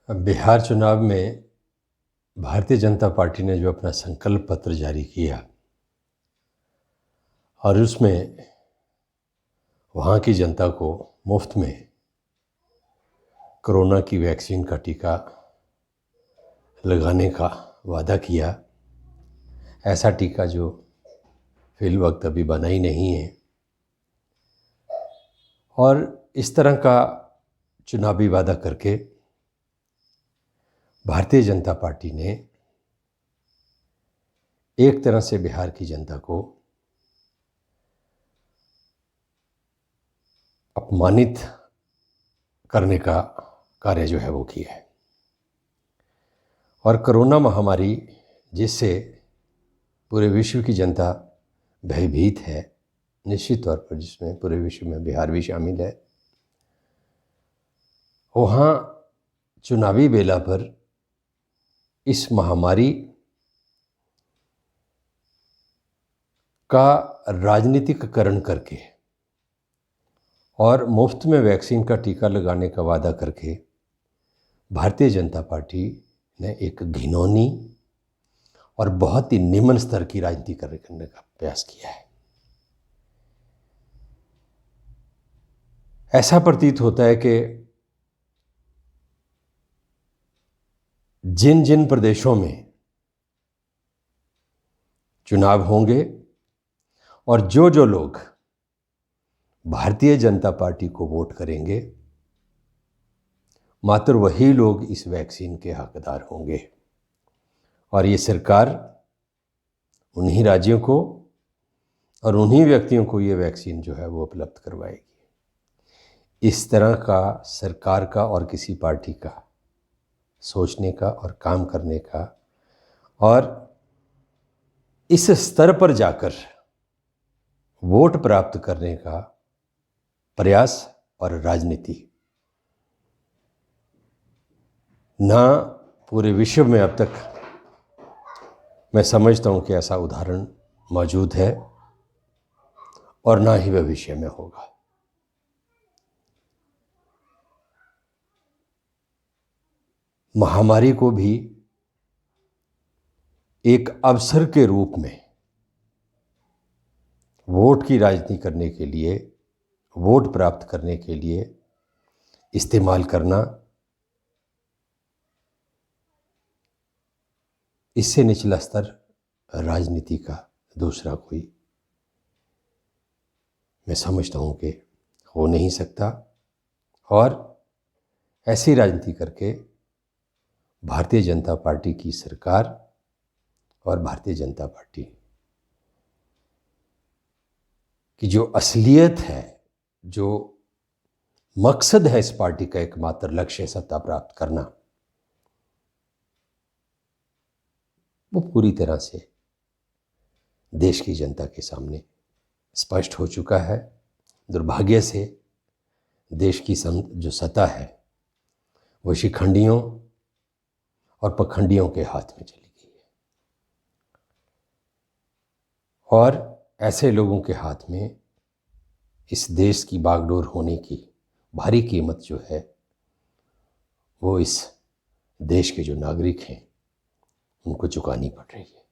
बिहार चुनाव में भारतीय जनता पार्टी ने जो अपना संकल्प पत्र जारी किया और उसमें वहाँ की जनता को मुफ्त में कोरोना की वैक्सीन का टीका लगाने का वादा किया। ऐसा टीका जो फिल वक्त अभी बना ही नहीं है और इस तरह का चुनावी वादा करके भारतीय जनता पार्टी ने एक तरह से बिहार की जनता को अपमानित करने का कार्य जो है वो किया है। और कोरोना महामारी जिससे पूरे विश्व की जनता भयभीत है, निश्चित तौर पर जिसमें पूरे विश्व में बिहार भी शामिल है, वहाँ चुनावी बेला पर इस महामारी का राजनीतिकरण करके और मुफ्त में वैक्सीन का टीका लगाने का वादा करके भारतीय जनता पार्टी ने एक घिनौनी और बहुत ही निम्न स्तर की राजनीति करने का प्रयास किया है। ऐसा प्रतीत होता है कि जिन जिन प्रदेशों में चुनाव होंगे और जो जो लोग भारतीय जनता पार्टी को वोट करेंगे, मात्र वही लोग इस वैक्सीन के हकदार होंगे और ये सरकार उन्हीं राज्यों को और उन्हीं व्यक्तियों को ये वैक्सीन जो है वो उपलब्ध करवाएगी। इस तरह का सरकार का और किसी पार्टी का सोचने का और काम करने का और इस स्तर पर जाकर वोट प्राप्त करने का प्रयास और राजनीति ना पूरे विश्व में अब तक मैं समझता हूं कि ऐसा उदाहरण मौजूद है और ना ही भविष्य में होगा। महामारी को भी एक अवसर के रूप में वोट की राजनीति करने के लिए, वोट प्राप्त करने के लिए इस्तेमाल करना, इससे निचला स्तर राजनीति का दूसरा कोई मैं समझता हूं कि हो नहीं सकता। और ऐसी राजनीति करके भारतीय जनता पार्टी की सरकार और भारतीय जनता पार्टी की जो असलियत है, जो मकसद है इस पार्टी का एकमात्र लक्ष्य सत्ता प्राप्त करना, वो पूरी तरह से देश की जनता के सामने स्पष्ट हो चुका है। दुर्भाग्य से देश की जो सत्ता है वो शिखंडियों और पखंडियों के हाथ में चली गई है और ऐसे लोगों के हाथ में इस देश की बागडोर होने की भारी कीमत जो है वो इस देश के जो नागरिक हैं उनको चुकानी पड़ रही है।